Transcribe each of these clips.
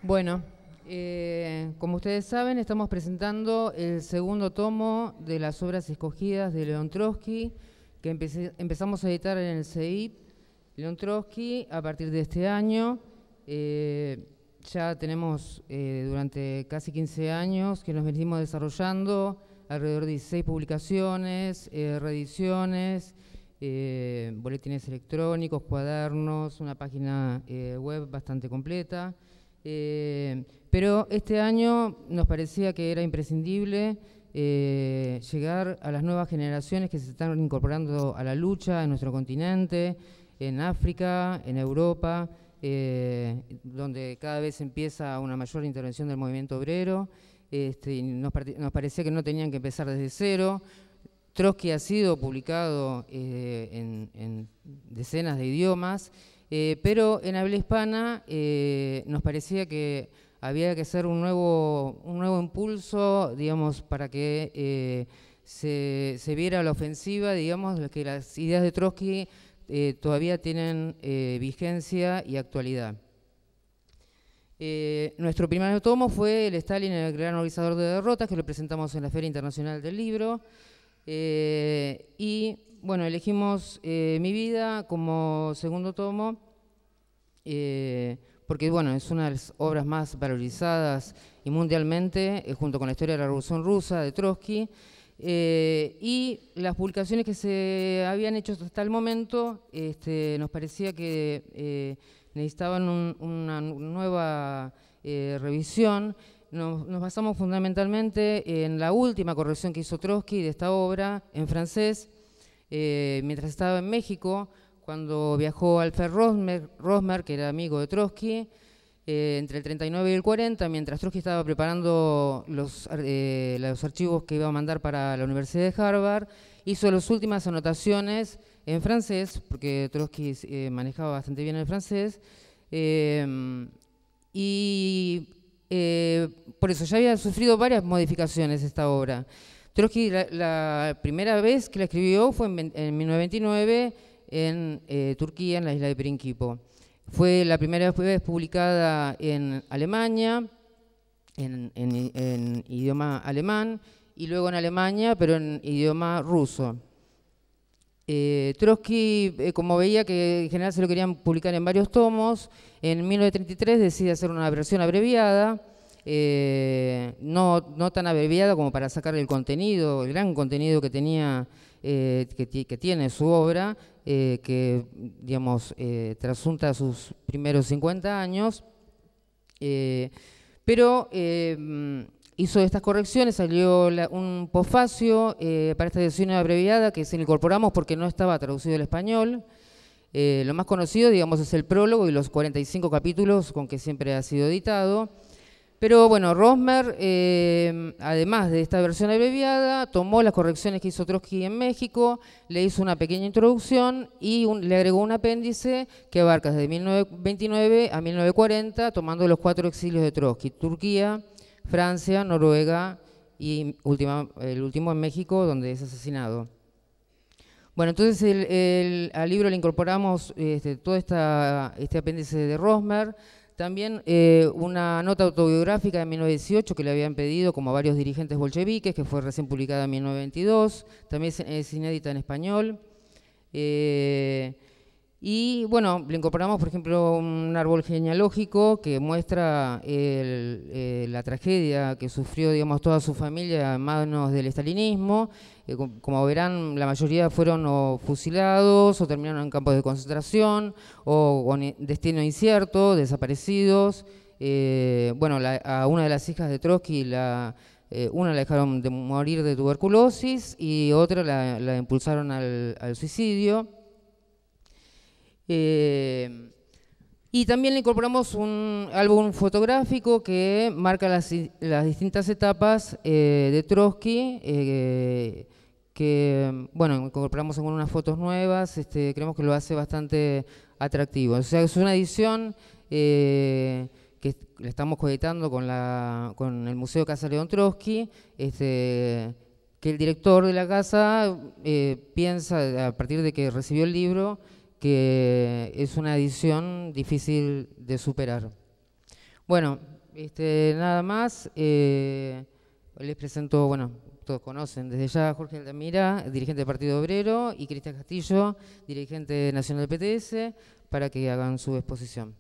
Bueno, como ustedes saben, estamos presentando el segundo tomo de las obras escogidas de León Trotsky, que empezamos a editar en el CEIP León Trotsky a partir de este año. Ya tenemos durante casi 15 años que nos venimos desarrollando alrededor de 16 publicaciones, reediciones, boletines electrónicos, cuadernos, una página web bastante completa. Pero este año nos parecía que era imprescindible llegar a las nuevas generaciones que se están incorporando a la lucha en nuestro continente, en África, en Europa, donde cada vez empieza una mayor intervención del movimiento obrero. Y nos parecía que no tenían que empezar desde cero. Trotsky ha sido publicado en decenas de idiomas, pero en habla hispana nos parecía que había que hacer un nuevo impulso, digamos, para que se viera la ofensiva, digamos, que las ideas de Trotsky todavía tienen vigencia y actualidad. Nuestro primer tomo fue el Stalin, el gran organizador de derrotas, que lo presentamos en la Feria Internacional del Libro. Y bueno, elegimos Mi vida como segundo tomo, porque bueno, es una de las obras más valorizadas y mundialmente, junto con la historia de la Revolución Rusa de Trotsky. Y las publicaciones que se habían hecho hasta el momento, nos parecía que necesitaban una nueva revisión. Nos basamos fundamentalmente en la última corrección que hizo Trotsky de esta obra en francés, mientras estaba en México, cuando viajó Alfred Rosmer, que era amigo de Trotsky, entre el 39 y el 40, mientras Trotsky estaba preparando los archivos que iba a mandar para la Universidad de Harvard, hizo las últimas anotaciones en francés, porque Trotsky manejaba bastante bien el francés, por eso ya había sufrido varias modificaciones esta obra. Trotsky la primera vez que la escribió fue en 1929 en Turquía, en la isla de Perinkipo. Fue la primera vez publicada en Alemania, en idioma alemán, y luego en Alemania, pero en idioma ruso. Trotsky, como veía que en general se lo querían publicar en varios tomos, en 1933 decide hacer una versión abreviada, no tan abreviada como para sacar el contenido, el gran contenido que tenía, que tiene su obra, que digamos trasunta sus primeros 50 años, pero hizo estas correcciones, salió un posfacio para esta edición abreviada que se incorporamos porque no estaba traducido al español. Lo más conocido, digamos, es el prólogo y los 45 capítulos con que siempre ha sido editado. Pero bueno, Rosmer, además de esta versión abreviada, tomó las correcciones que hizo Trotsky en México, le hizo una pequeña introducción y le agregó un apéndice que abarca desde 1929 a 1940, tomando los 4 exilios de Trotsky: Turquía, Francia, Noruega y el último en México, donde es asesinado. Bueno, entonces al libro le incorporamos todo este apéndice de Rosmer. También una nota autobiográfica de 1918 que le habían pedido como a varios dirigentes bolcheviques, que fue recién publicada en 1922, también es inédita en español. Y bueno, le incorporamos, por ejemplo, un árbol genealógico que muestra la tragedia que sufrió, digamos, toda su familia a manos del estalinismo. Como verán, la mayoría fueron o fusilados o terminaron en campos de concentración o con destino incierto, desaparecidos. Bueno, a una de las hijas de Trotsky, una la dejaron de morir de tuberculosis y otra la impulsaron al suicidio. Y también le incorporamos un álbum fotográfico que marca las distintas etapas de Trotsky, que bueno, incorporamos algunas fotos nuevas, creemos que lo hace bastante atractivo. O sea, es una edición que la estamos coeditando con el Museo Casa León Trotsky, que el director de la casa piensa, a partir de que recibió el libro, que es una edición difícil de superar. Bueno, Nada más. Les presento, bueno, todos conocen desde ya a Jorge Altamira, dirigente del Partido Obrero, y Cristian Castillo, dirigente nacional del PTS, para que hagan su exposición.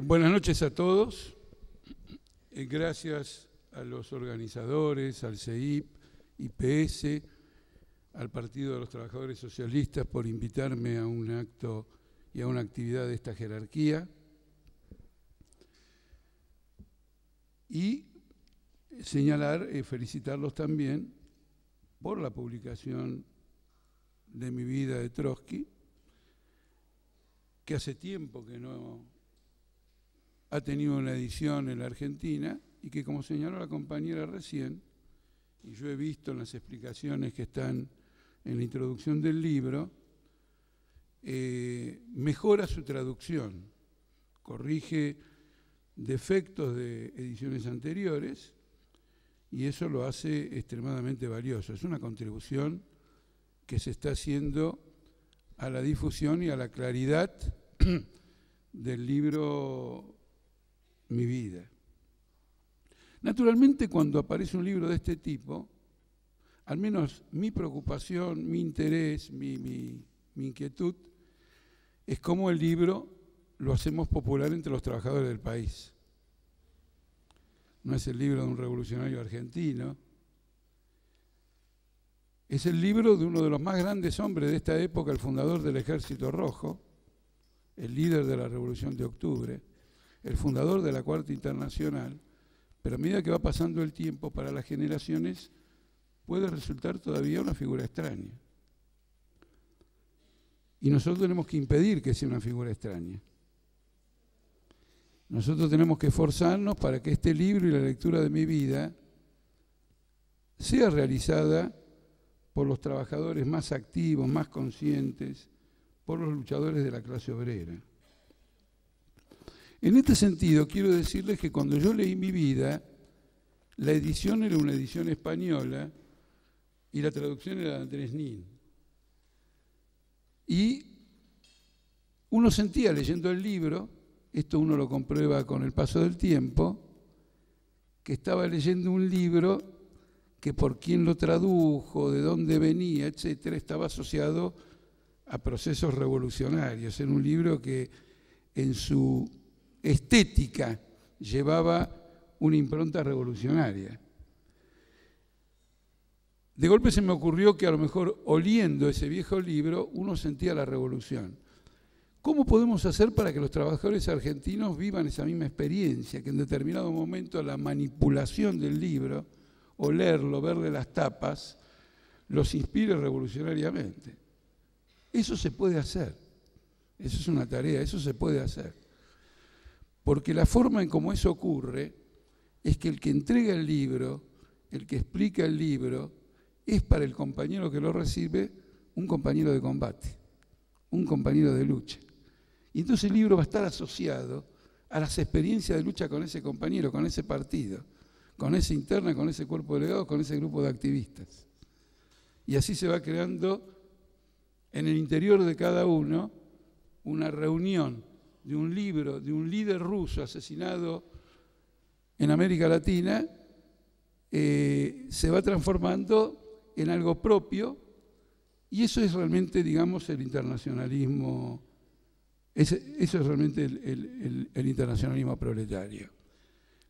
Buenas noches a todos. Gracias a los organizadores, al CEIP, IPS, al Partido de los Trabajadores Socialistas por invitarme a un acto y a una actividad de esta jerarquía. Y señalar, felicitarlos también por la publicación de Mi vida de Trotsky, que hace tiempo que no ha tenido una edición en la Argentina y que, como señaló la compañera recién, y yo he visto en las explicaciones que están en la introducción del libro, mejora su traducción, corrige defectos de ediciones anteriores y eso lo hace extremadamente valioso. Es una contribución que se está haciendo a la difusión y a la claridad del libro Mi vida. Naturalmente, cuando aparece un libro de este tipo, al menos mi preocupación, mi interés, mi inquietud, es cómo el libro lo hacemos popular entre los trabajadores del país. No es el libro de un revolucionario argentino, es el libro de uno de los más grandes hombres de esta época, el fundador del Ejército Rojo, el líder de la Revolución de Octubre, el fundador de la Cuarta Internacional, pero a medida que va pasando el tiempo, para las generaciones puede resultar todavía una figura extraña. Y nosotros tenemos que impedir que sea una figura extraña. Nosotros tenemos que esforzarnos para que este libro y la lectura de Mi vida sea realizada por los trabajadores más activos, más conscientes, por los luchadores de la clase obrera. En este sentido, quiero decirles que cuando yo leí Mi vida, la edición era una edición española y la traducción era de Andrés Nin. Y uno sentía leyendo el libro, esto uno lo comprueba con el paso del tiempo, que estaba leyendo un libro que por quién lo tradujo, de dónde venía, etcétera, estaba asociado a procesos revolucionarios. Era un libro que en su estética llevaba una impronta revolucionaria. De golpe se me ocurrió que a lo mejor oliendo ese viejo libro uno sentía la revolución. ¿Cómo podemos hacer para que los trabajadores argentinos vivan esa misma experiencia, que en determinado momento la manipulación del libro, o leerlo, verle las tapas, los inspire revolucionariamente? Eso se puede hacer, eso es una tarea, eso se puede hacer. Porque la forma en cómo eso ocurre es que el que entrega el libro, el que explica el libro, es para el compañero que lo recibe un compañero de combate, un compañero de lucha. Y entonces el libro va a estar asociado a las experiencias de lucha con ese compañero, con ese partido, con esa interna, con ese cuerpo delegado, con ese grupo de activistas. Y así se va creando en el interior de cada uno una reunión de un libro, de un líder ruso asesinado en América Latina, se va transformando en algo propio, y eso es realmente, digamos, el internacionalismo, eso es realmente el internacionalismo proletario.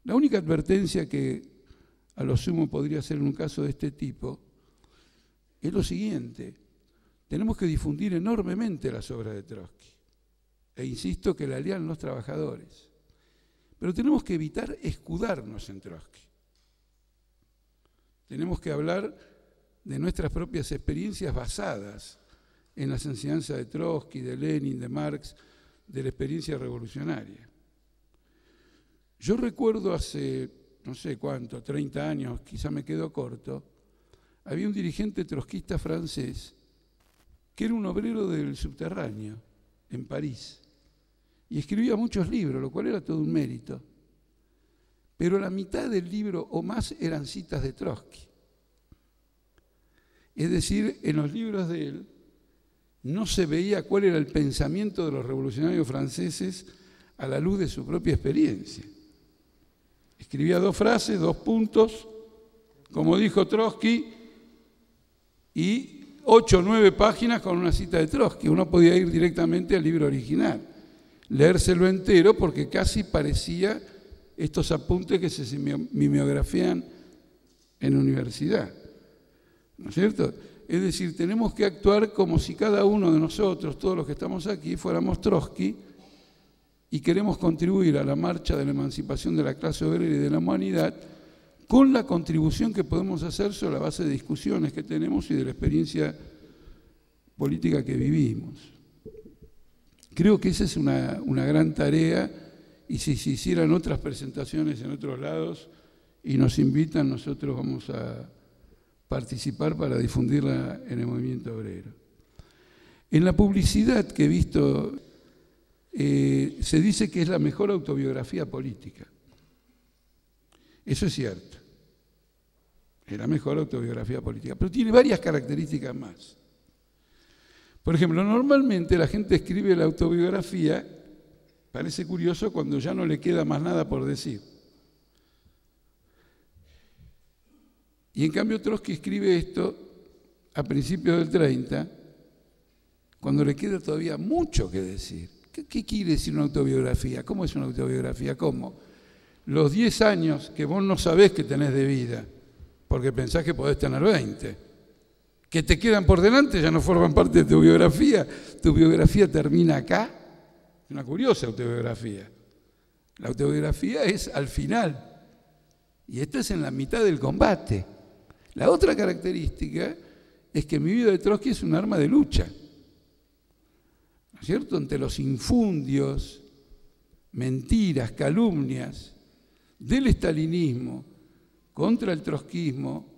La única advertencia que a lo sumo podría hacer en un caso de este tipo es lo siguiente: tenemos que difundir enormemente las obras de Trotsky. E insisto que la lean los trabajadores. Pero tenemos que evitar escudarnos en Trotsky. Tenemos que hablar de nuestras propias experiencias basadas en las enseñanzas de Trotsky, de Lenin, de Marx, de la experiencia revolucionaria. Yo recuerdo hace, no sé cuánto, 30 años, quizá me quedo corto, había un dirigente trotskista francés que era un obrero del subterráneo, en París, y escribía muchos libros, lo cual era todo un mérito. pero la mitad del libro o más eran citas de Trotsky. Es decir, en los libros de él no se veía cuál era el pensamiento de los revolucionarios franceses a la luz de su propia experiencia. Escribía 2 frases, 2 puntos, como dijo Trotsky, y 8 o 9 páginas con una cita de Trotsky. Uno podía ir directamente al libro original, leérselo entero, porque casi parecía estos apuntes que se mimeografían en universidad, ¿no es cierto? Es decir, tenemos que actuar como si cada uno de nosotros, todos los que estamos aquí, fuéramos Trotsky y queremos contribuir a la marcha de la emancipación de la clase obrera y de la humanidad con la contribución que podemos hacer sobre la base de discusiones que tenemos y de la experiencia política que vivimos. Creo que esa es una gran tarea, y si se hicieran otras presentaciones en otros lados y nos invitan, nosotros vamos a participar para difundirla en el movimiento obrero. En la publicidad que he visto, se dice que es la mejor autobiografía política. Eso es cierto. Es la mejor autobiografía política, pero tiene varias características más. Por ejemplo, normalmente la gente escribe la autobiografía, parece curioso, cuando ya no le queda más nada por decir. Y en cambio Trotsky escribe esto a principios del 30, cuando le queda todavía mucho que decir. ¿Qué quiere decir una autobiografía? ¿Cómo es una autobiografía? ¿Cómo? Los 10 años que vos no sabés que tenés de vida, porque pensás que podés tener 20, que te quedan por delante, ya no forman parte de tu biografía. Tu biografía termina acá. Es una curiosa autobiografía. La autobiografía es al final, y esta es en la mitad del combate. La otra característica es que mi vida de Trotsky es un arma de lucha, ¿no es cierto?, ante los infundios, mentiras, calumnias del estalinismo contra el trotskismo,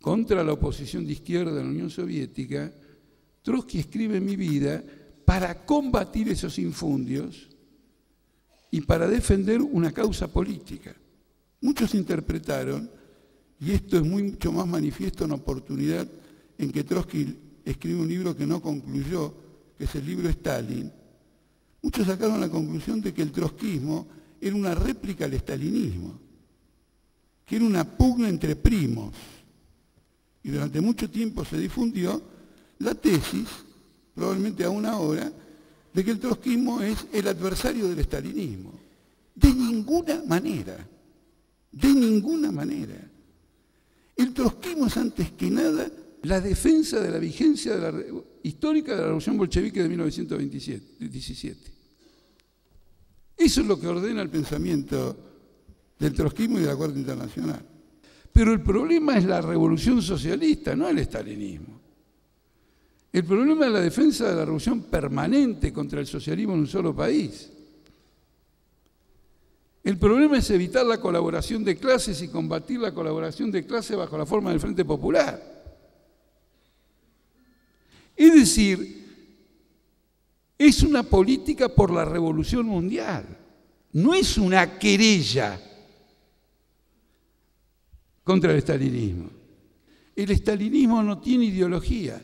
contra la oposición de izquierda en la Unión Soviética. Trotsky escribe mi vida para combatir esos infundios y para defender una causa política. Muchos interpretaron, y esto es mucho más manifiesto en la oportunidad en que Trotsky escribe un libro que no concluyó, que es el libro Stalin, muchos sacaron la conclusión de que el trotskismo era una réplica al estalinismo, que era una pugna entre primos. Y durante mucho tiempo se difundió la tesis, probablemente aún ahora, de que el trotskismo es el adversario del estalinismo. De ninguna manera. De ninguna manera. El trotskismo es antes que nada la defensa de la vigencia histórica de la revolución bolchevique de 1917. Eso es lo que ordena el pensamiento del trotskismo y de la Cuarta Internacional. Pero el problema es la revolución socialista, no el estalinismo. El problema es la defensa de la revolución permanente contra el socialismo en un solo país. El problema es evitar la colaboración de clases y combatir la colaboración de clases bajo la forma del Frente Popular. Es decir, es una política por la revolución mundial, no es una querella contra el estalinismo. El estalinismo no tiene ideología.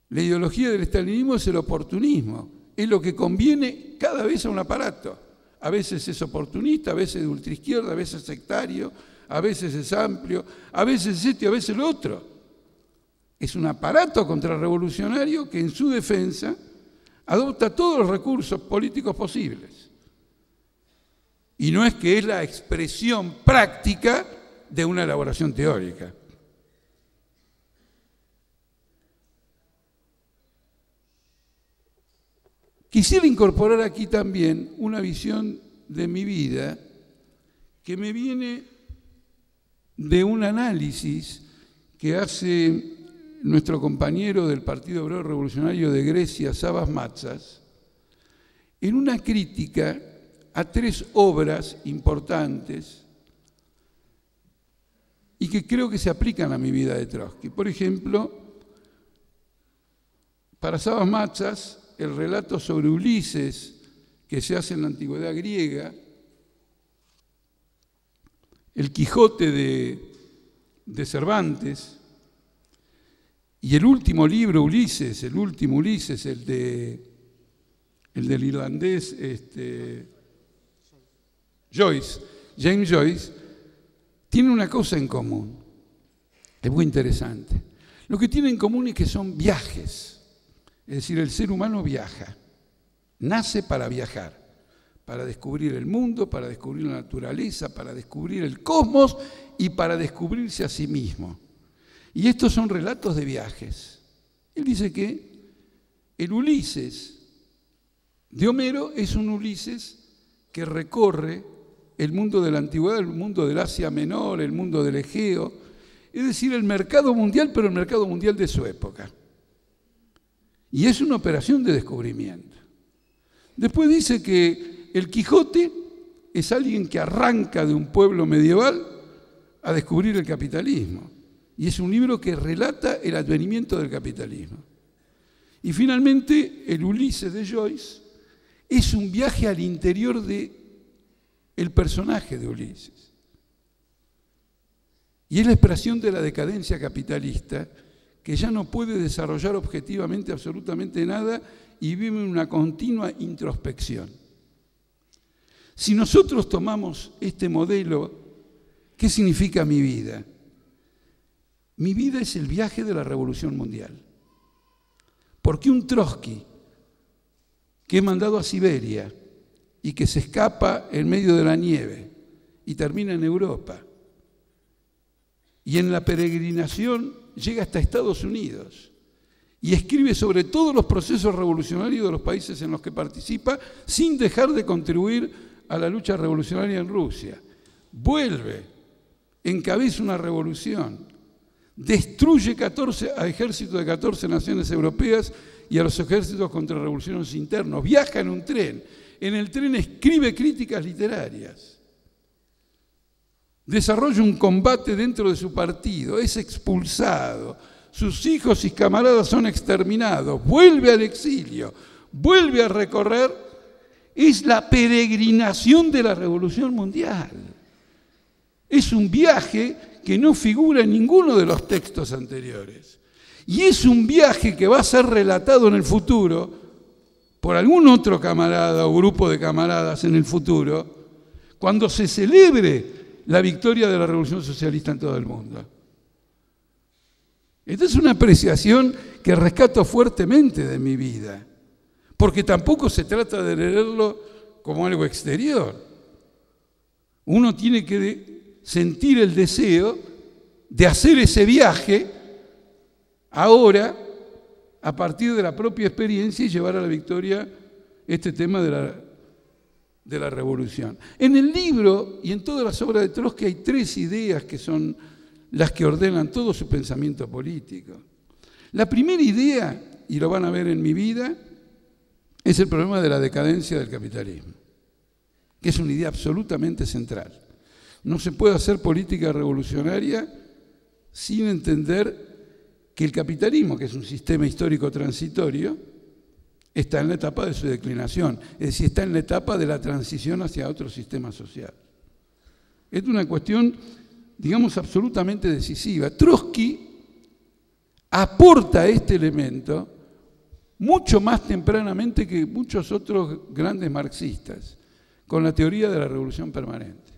La ideología del estalinismo es el oportunismo, es lo que conviene cada vez a un aparato. A veces es oportunista, a veces de ultraizquierda, a veces sectario, a veces es amplio, a veces es esto y a veces lo otro. Es un aparato contrarrevolucionario que en su defensa adopta todos los recursos políticos posibles. Y no es que es la expresión práctica de una elaboración teórica. Quisiera incorporar aquí también una visión de mi vida que me viene de un análisis que hace nuestro compañero del Partido Obrero Revolucionario de Grecia, Savas Matsas, en una crítica a 3 obras importantes y que creo que se aplican a mi vida de Trotsky. Por ejemplo, para Savas Matsas, el relato sobre Ulises que se hace en la antigüedad griega El Quijote de Cervantes, y el último libro, Ulises, el del irlandés James Joyce, tiene una cosa en común, es muy interesante. Lo que tienen en común es que son viajes, es decir, el ser humano viaja, nace para viajar, para descubrir el mundo, para descubrir la naturaleza, para descubrir el cosmos y para descubrirse a sí mismo. Y estos son relatos de viajes. Él dice que el Ulises de Homero es un Ulises que recorre el mundo de la antigüedad, el mundo del Asia Menor, el mundo del Egeo, es decir, el mercado mundial, pero el mercado mundial de su época. Y es una operación de descubrimiento. Después dice que el Quijote es alguien que arranca de un pueblo medieval a descubrir el capitalismo. Y es un libro que relata el advenimiento del capitalismo. Y finalmente, el Ulises de Joyce es un viaje al interior del personaje de Ulises. Y es la expresión de la decadencia capitalista, que ya no puede desarrollar objetivamente absolutamente nada y vive en una continua introspección. Si nosotros tomamos este modelo, ¿qué significa mi vida? Mi vida es el viaje de la Revolución Mundial. Porque un Trotsky que es mandado a Siberia y que se escapa en medio de la nieve y termina en Europa y en la peregrinación llega hasta Estados Unidos y escribe sobre todos los procesos revolucionarios de los países en los que participa sin dejar de contribuir a la lucha revolucionaria en Rusia, vuelve, encabeza una revolución, destruye a ejércitos de 14 naciones europeas y a los ejércitos contrarrevolucionarios internos, viaja en un tren, en el tren escribe críticas literarias, desarrolla un combate dentro de su partido, es expulsado, sus hijos y camaradas son exterminados, vuelve al exilio, vuelve a recorrer. Es la peregrinación de la Revolución Mundial. Es un viaje que no figura en ninguno de los textos anteriores. Y es un viaje que va a ser relatado en el futuro por algún otro camarada o grupo de camaradas en el futuro, cuando se celebre la victoria de la Revolución Socialista en todo el mundo. Esta es una apreciación que rescato fuertemente de mi vida. Porque tampoco se trata de leerlo como algo exterior. Uno tiene que sentir el deseo de hacer ese viaje ahora, a partir de la propia experiencia y llevar a la victoria este tema de la revolución. En el libro y en todas las obras de Trotsky hay 3 ideas que son las que ordenan todo su pensamiento político. La primera idea, y lo van a ver en mi vida, es el problema de la decadencia del capitalismo, que es una idea absolutamente central. No se puede hacer política revolucionaria sin entender que el capitalismo, que es un sistema histórico transitorio, está en la etapa de su declinación, es decir, está en la etapa de la transición hacia otro sistema social. Es una cuestión, digamos, absolutamente decisiva. Trotsky aporta este elemento mucho más tempranamente que muchos otros grandes marxistas, con la teoría de la revolución permanente.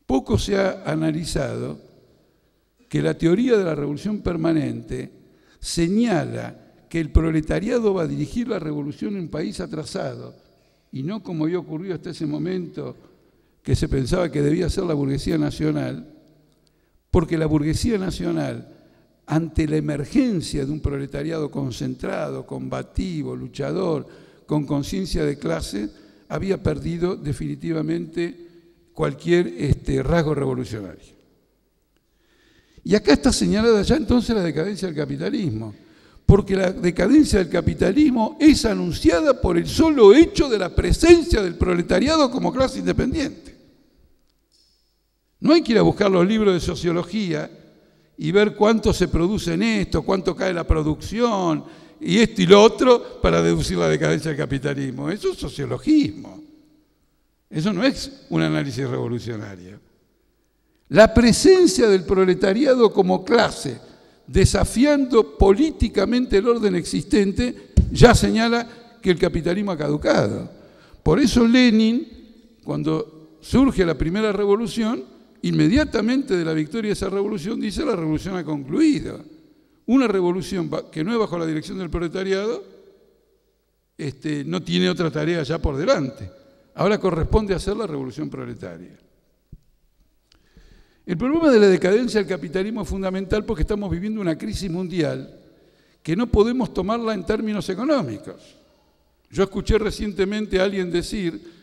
Poco se ha analizado que la teoría de la revolución permanente señala que el proletariado va a dirigir la revolución en un país atrasado, y no como había ocurrido hasta ese momento, que se pensaba que debía ser la burguesía nacional, porque la burguesía nacional, ante la emergencia de un proletariado concentrado, combativo, luchador, con conciencia de clase, había perdido definitivamente cualquier rasgo revolucionario. Y acá está señalada ya entonces la decadencia del capitalismo, porque la decadencia del capitalismo es anunciada por el solo hecho de la presencia del proletariado como clase independiente. No hay que ir a buscar los libros de sociología y ver cuánto se produce en esto, cuánto cae la producción, y esto y lo otro, para deducir la decadencia del capitalismo. Eso es sociologismo. Eso no es un análisis revolucionario. La presencia del proletariado como clase, desafiando políticamente el orden existente, ya señala que el capitalismo ha caducado. Por eso Lenin, cuando surge la primera revolución, inmediatamente de la victoria de esa revolución, dice: la revolución ha concluido. Una revolución que no es bajo la dirección del proletariado no tiene otra tarea ya por delante. Ahora corresponde hacer la revolución proletaria. El problema de la decadencia del capitalismo es fundamental porque estamos viviendo una crisis mundial que no podemos tomarla en términos económicos. Yo escuché recientemente a alguien decir,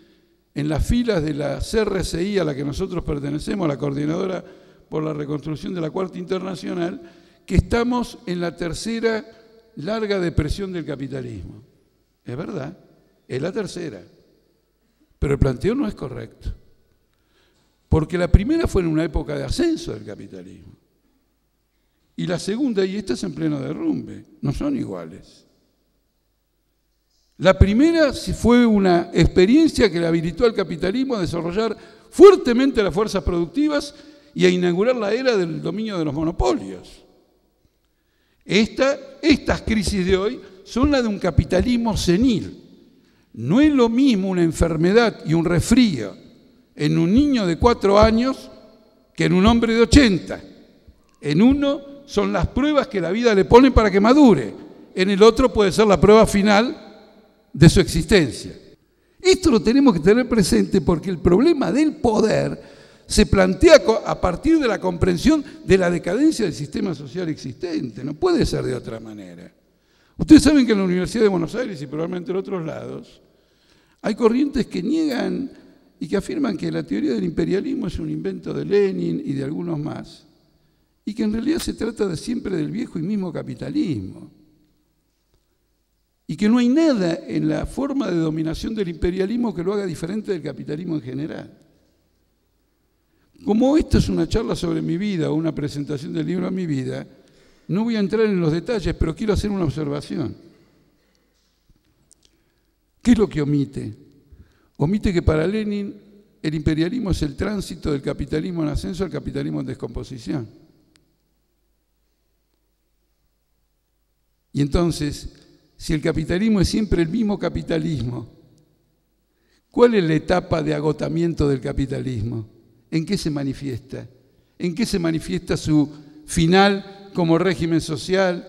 en las filas de la CRCI a la que nosotros pertenecemos, la Coordinadora por la Reconstrucción de la Cuarta Internacional, que estamos en la tercera larga depresión del capitalismo. Es verdad, es la tercera, pero el planteo no es correcto. Porque la primera fue en una época de ascenso del capitalismo. Y la segunda, y esta es en pleno derrumbe, no son iguales. La primera fue una experiencia que le habilitó al capitalismo a desarrollar fuertemente las fuerzas productivas y a inaugurar la era del dominio de los monopolios. Estas crisis de hoy son las de un capitalismo senil. No es lo mismo una enfermedad y un resfrío en un niño de 4 años que en un hombre de 80. En uno son las pruebas que la vida le pone para que madure. En el otro puede ser la prueba final de su existencia. Esto lo tenemos que tener presente porque el problema del poder se plantea a partir de la comprensión de la decadencia del sistema social existente. No puede ser de otra manera. Ustedes saben que en la Universidad de Buenos Aires y probablemente en otros lados hay corrientes que niegan y que afirman que la teoría del imperialismo es un invento de Lenin y de algunos más, y que en realidad se trata siempre del viejo y mismo capitalismo, y que no hay nada en la forma de dominación del imperialismo que lo haga diferente del capitalismo en general. Como esto es una charla sobre mi vida o una presentación del libro a mi vida, no voy a entrar en los detalles, pero quiero hacer una observación. ¿Qué es lo que omite? Omite que para Lenin el imperialismo es el tránsito del capitalismo en ascenso al capitalismo en descomposición. Y entonces, si el capitalismo es siempre el mismo capitalismo, ¿cuál es la etapa de agotamiento del capitalismo? ¿En qué se manifiesta? ¿En qué se manifiesta su final como régimen social?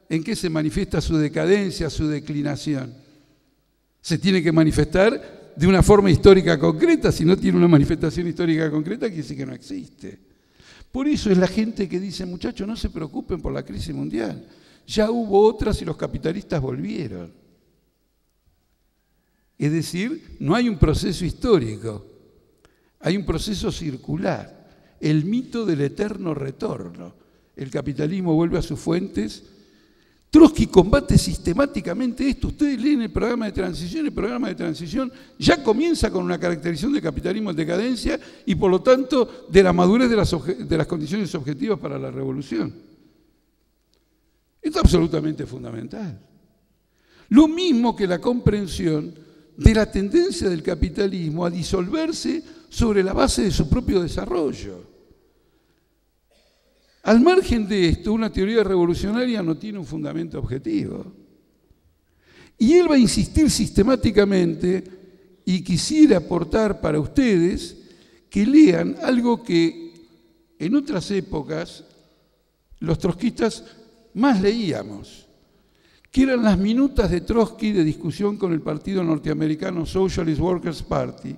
¿En qué se manifiesta su decadencia, su declinación? Se tiene que manifestar de una forma histórica concreta. Si no tiene una manifestación histórica concreta, quiere decir que no existe. Por eso es la gente que dice: muchachos, no se preocupen por la crisis mundial. Ya hubo otras y los capitalistas volvieron. Es decir, no hay un proceso histórico, hay un proceso circular. El mito del eterno retorno. El capitalismo vuelve a sus fuentes. Trotsky combate sistemáticamente esto. Ustedes leen el programa de transición ya comienza con una caracterización del capitalismo en decadencia y por lo tanto de la madurez de las condiciones objetivas para la revolución. Esto es absolutamente fundamental. Lo mismo que la comprensión de la tendencia del capitalismo a disolverse sobre la base de su propio desarrollo. Al margen de esto, una teoría revolucionaria no tiene un fundamento objetivo. Y él va a insistir sistemáticamente, y quisiera aportar para ustedes que lean algo que en otras épocas los trotskistas más leíamos, que eran las minutas de Trotsky de discusión con el partido norteamericano Socialist Workers' Party,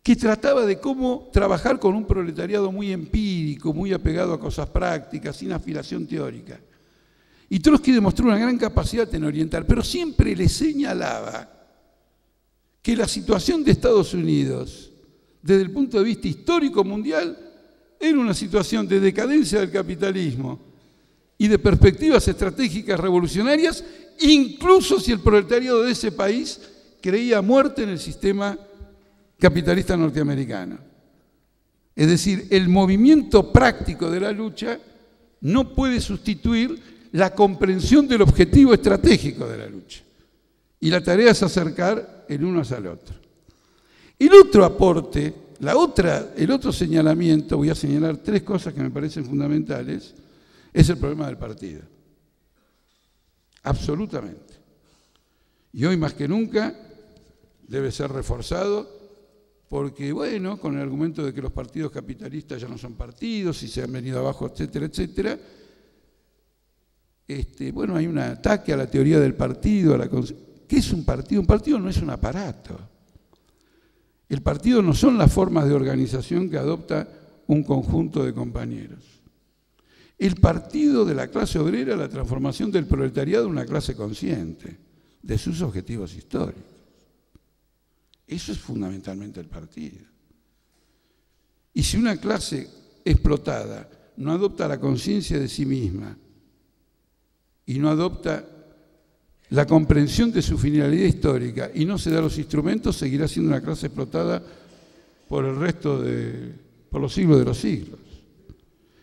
que trataba de cómo trabajar con un proletariado muy empírico, muy apegado a cosas prácticas, sin aspiración teórica. Y Trotsky demostró una gran capacidad en orientar, pero siempre le señalaba que la situación de Estados Unidos, desde el punto de vista histórico mundial, era una situación de decadencia del capitalismo y de perspectivas estratégicas revolucionarias, incluso si el proletariado de ese país creía muerte en el sistema capitalista norteamericano. Es decir, el movimiento práctico de la lucha no puede sustituir la comprensión del objetivo estratégico de la lucha. Y la tarea es acercar el uno hacia el otro. El otro aporte, el otro señalamiento, voy a señalar 3 cosas que me parecen fundamentales, es el problema del partido. Absolutamente. Y hoy más que nunca debe ser reforzado porque, bueno, con el argumento de que los partidos capitalistas ya no son partidos y se han venido abajo, etcétera, etcétera, bueno, hay un ataque a la teoría del partido. ¿Qué es un partido? Un partido no es un aparato. El partido no son las formas de organización que adopta un conjunto de compañeros. El partido de la clase obrera es la transformación del proletariado en una clase consciente de sus objetivos históricos. Eso es fundamentalmente el partido. Y si una clase explotada no adopta la conciencia de sí misma y no adopta la comprensión de su finalidad histórica y no se da los instrumentos, seguirá siendo una clase explotada por por los siglos de los siglos.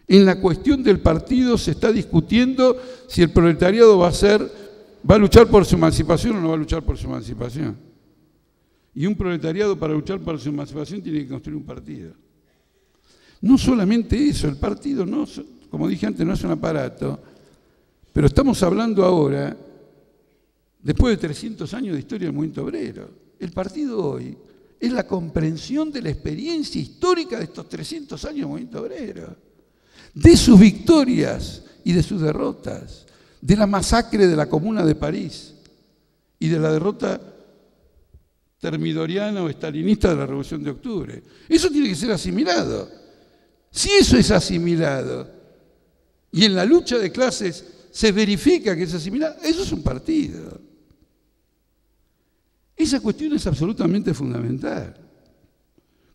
En la cuestión del partido se está discutiendo si el proletariado va a luchar por su emancipación o no va a luchar por su emancipación. Y un proletariado para luchar por su emancipación tiene que construir un partido. No solamente eso, el partido, no, como dije antes, no es un aparato, pero estamos hablando ahora, después de 300 años de historia del movimiento obrero. El partido hoy es la comprensión de la experiencia histórica de estos 300 años del movimiento obrero, de sus victorias y de sus derrotas, de la masacre de la Comuna de París y de la derrota termidoriana o estalinista de la Revolución de Octubre. Eso tiene que ser asimilado. Si eso es asimilado y en la lucha de clases se verifica que es asimilado, eso es un partido. Esa cuestión es absolutamente fundamental.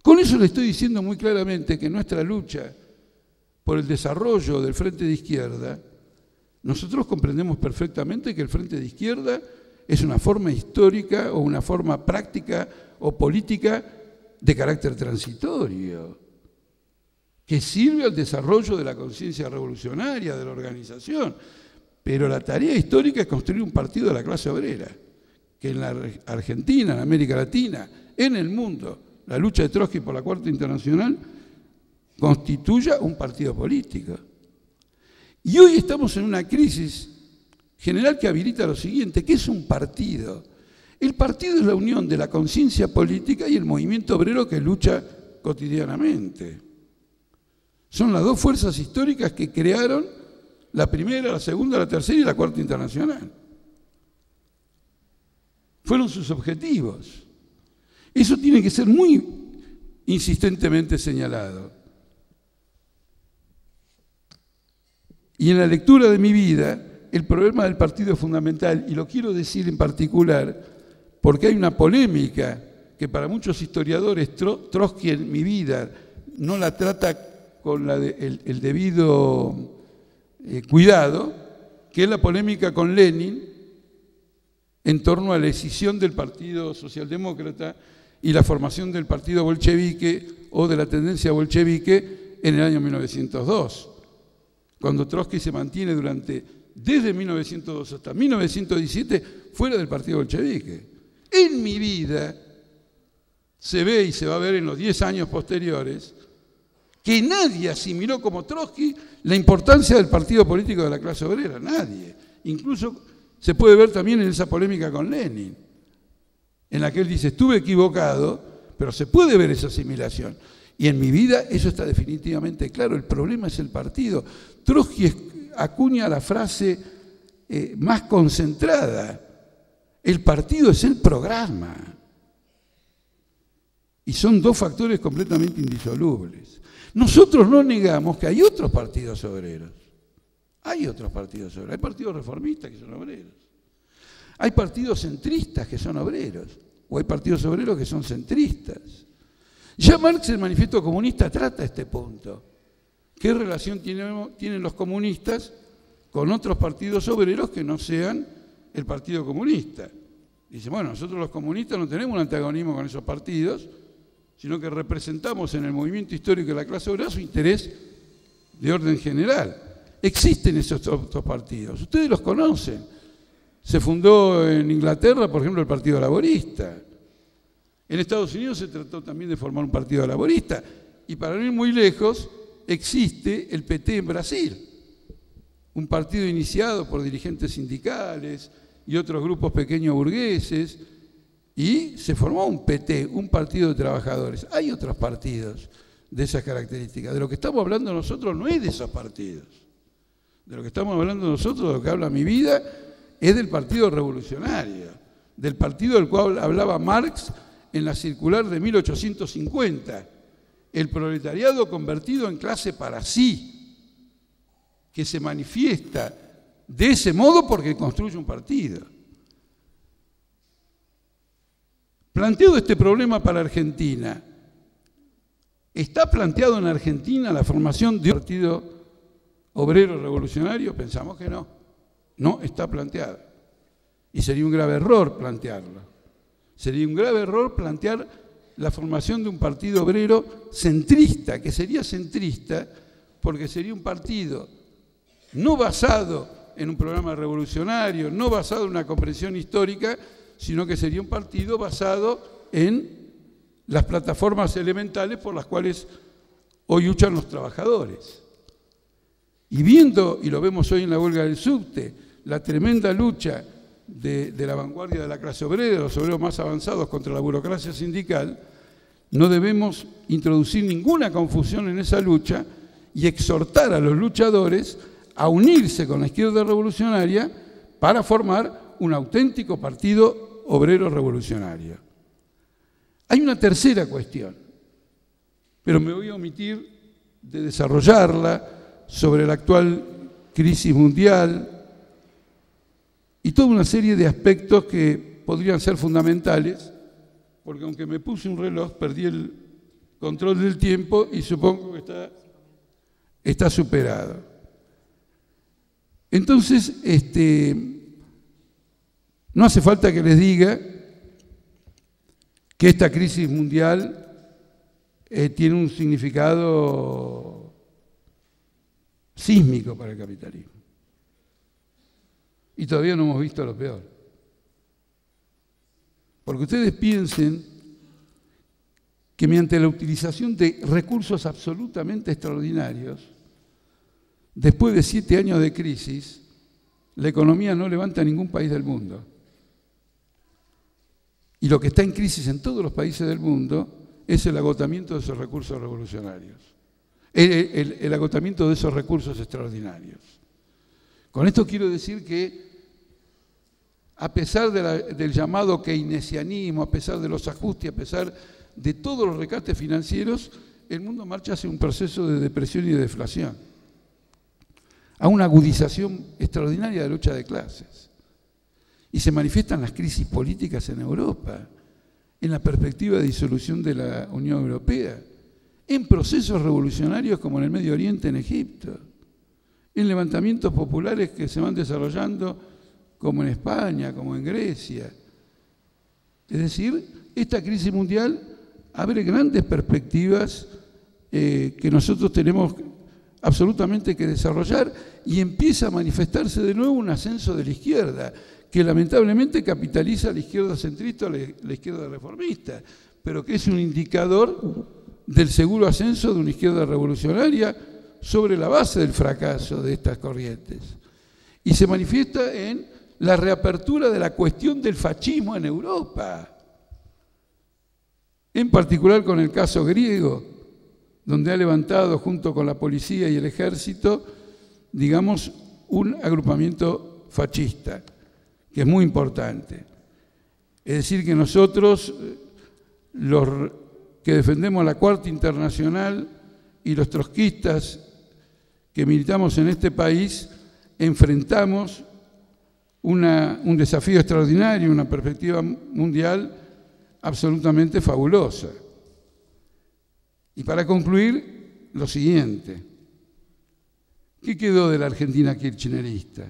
Con eso le estoy diciendo muy claramente que nuestra lucha por el desarrollo del Frente de Izquierda, nosotros comprendemos perfectamente que el Frente de Izquierda es una forma histórica o una forma práctica o política de carácter transitorio, que sirve al desarrollo de la conciencia revolucionaria, de la organización. Pero la tarea histórica es construir un partido de la clase obrera, que en la Argentina, en América Latina, en el mundo, la lucha de Trotsky por la Cuarta Internacional constituya un partido político. Y hoy estamos en una crisis general que habilita lo siguiente: ¿qué es un partido? El partido es la unión de la conciencia política y el movimiento obrero que lucha cotidianamente. Son las 2 fuerzas históricas que crearon la primera, la segunda, la tercera y la Cuarta Internacional. Fueron sus objetivos. Eso tiene que ser muy insistentemente señalado. Y en la lectura de mi vida, el problema del partido es fundamental, y lo quiero decir en particular porque hay una polémica que para muchos historiadores Trotsky en mi vida no la trata con el debido cuidado, que es la polémica con Lenin en torno a la escisión del Partido Socialdemócrata y la formación del Partido Bolchevique o de la tendencia bolchevique en el año 1902, cuando Trotsky se mantiene desde 1902 hasta 1917 fuera del Partido Bolchevique. En mi vida se ve y se va a ver en los 10 años posteriores que nadie asimiló como Trotsky la importancia del partido político de la clase obrera, nadie. Incluso se puede ver también en esa polémica con Lenin, en la que él dice: estuve equivocado, pero se puede ver esa asimilación. Y en mi vida eso está definitivamente claro. El problema es el partido. Trotsky acuña la frase más concentrada: el partido es el programa. Y son 2 factores completamente indisolubles. Nosotros no negamos que hay otros partidos obreros. Hay otros partidos obreros. Hay partidos reformistas que son obreros. Hay partidos centristas que son obreros. O hay partidos obreros que son centristas. Ya Marx, el Manifiesto Comunista, trata este punto. ¿Qué relación tienen los comunistas con otros partidos obreros que no sean el Partido Comunista? Dice, bueno, nosotros los comunistas no tenemos un antagonismo con esos partidos, sino que representamos en el movimiento histórico de la clase obrera su interés de orden general. Existen esos otros partidos, ustedes los conocen. Se fundó en Inglaterra, por ejemplo, el Partido Laborista. En Estados Unidos se trató también de formar un partido laborista. Y para no ir muy lejos, existe el PT en Brasil, un partido iniciado por dirigentes sindicales y otros grupos pequeños burgueses, y se formó un PT, un partido de trabajadores. Hay otros partidos de esas características. De lo que estamos hablando nosotros no es de esos partidos. De lo que estamos hablando nosotros, de lo que habla Mi Vida, es del Partido Revolucionario, del partido del cual hablaba Marx en la circular de 1850. El proletariado convertido en clase para sí, que se manifiesta de ese modo porque construye un partido. Planteado este problema para Argentina, ¿está planteado en Argentina la formación de un partido obrero revolucionario? Pensamos que no. No está planteado. Y sería un grave error plantearlo. Sería un grave error plantear la formación de un partido obrero centrista, que sería centrista porque sería un partido no basado en un programa revolucionario, no basado en una comprensión histórica, sino que sería un partido basado en las plataformas elementales por las cuales hoy luchan los trabajadores. Y viendo, y lo vemos hoy en la huelga del subte, la tremenda lucha de la vanguardia de la clase obrera, de los obreros más avanzados contra la burocracia sindical, no debemos introducir ninguna confusión en esa lucha y exhortar a los luchadores a unirse con la izquierda revolucionaria para formar un auténtico partido obrero revolucionario. Hay una tercera cuestión, pero me voy a omitir de desarrollarla, sobre la actual crisis mundial y toda una serie de aspectos que podrían ser fundamentales, porque aunque me puse un reloj, perdí el control del tiempo y supongo que está superado. Entonces, no hace falta que les diga que esta crisis mundial tiene un significado sísmico para el capitalismo. Y todavía no hemos visto lo peor. Porque ustedes piensen que mediante la utilización de recursos absolutamente extraordinarios, después de 7 años de crisis, la economía no levanta a ningún país del mundo. Y lo que está en crisis en todos los países del mundo es el agotamiento de esos recursos revolucionarios, el agotamiento de esos recursos extraordinarios. Con esto quiero decir que, a pesar del llamado keynesianismo, a pesar de los ajustes, a pesar de todos los rescates financieros, el mundo marcha hacia un proceso de depresión y de deflación, a una agudización extraordinaria de la lucha de clases. Y se manifiestan las crisis políticas en Europa, en la perspectiva de disolución de la Unión Europea, en procesos revolucionarios como en el Medio Oriente, en Egipto, en levantamientos populares que se van desarrollando como en España, como en Grecia. Es decir, esta crisis mundial abre grandes perspectivas que nosotros tenemos absolutamente que desarrollar, y empieza a manifestarse de nuevo un ascenso de la izquierda, que lamentablemente capitaliza a la izquierda centrista, a la izquierda reformista, pero que es un indicador del seguro ascenso de una izquierda revolucionaria sobre la base del fracaso de estas corrientes. Y se manifiesta en la reapertura de la cuestión del fascismo en Europa, en particular con el caso griego, donde ha levantado junto con la policía y el ejército, digamos, un agrupamiento fascista, que es muy importante. Es decir, que nosotros, los que defendemos la Cuarta Internacional y los trotskistas que militamos en este país, enfrentamos un desafío extraordinario, una perspectiva mundial absolutamente fabulosa. Y para concluir, lo siguiente: ¿qué quedó de la Argentina kirchnerista?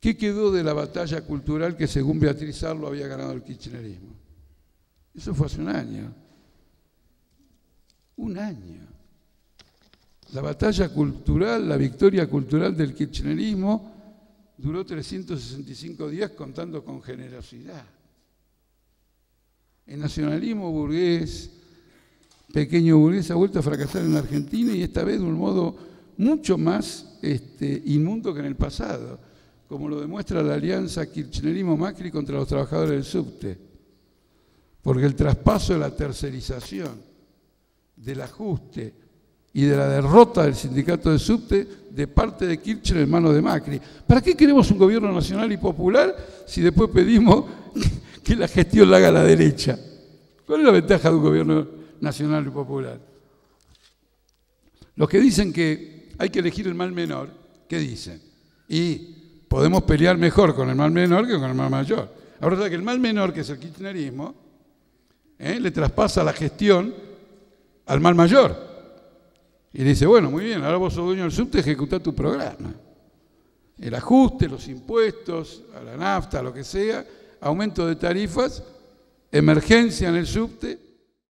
¿Qué quedó de la batalla cultural que, según Beatriz Arlo, había ganado el kirchnerismo? Eso fue hace un año. Un año. La batalla cultural, la victoria cultural del kirchnerismo duró 365 días contando con generosidad. El nacionalismo burgués, pequeño burgués, ha vuelto a fracasar en la Argentina y esta vez de un modo mucho más inmundo que en el pasado, como lo demuestra la alianza kirchnerismo-Macri contra los trabajadores del subte. Porque el traspaso de la tercerización, del ajuste y de la derrota del sindicato de subte de parte de Kirchner en manos de Macri. ¿Para qué queremos un gobierno nacional y popular si después pedimos que la gestión la haga la derecha? ¿Cuál es la ventaja de un gobierno nacional y popular? Los que dicen que hay que elegir el mal menor, ¿qué dicen? Y podemos pelear mejor con el mal menor que con el mal mayor. Ahora resulta que el mal menor, que es el kirchnerismo, le traspasa la gestión al mal mayor. Y dice, bueno, muy bien, ahora vos sos dueño del subte, ejecutá tu programa. El ajuste, los impuestos, a la nafta, a lo que sea, aumento de tarifas, emergencia en el subte,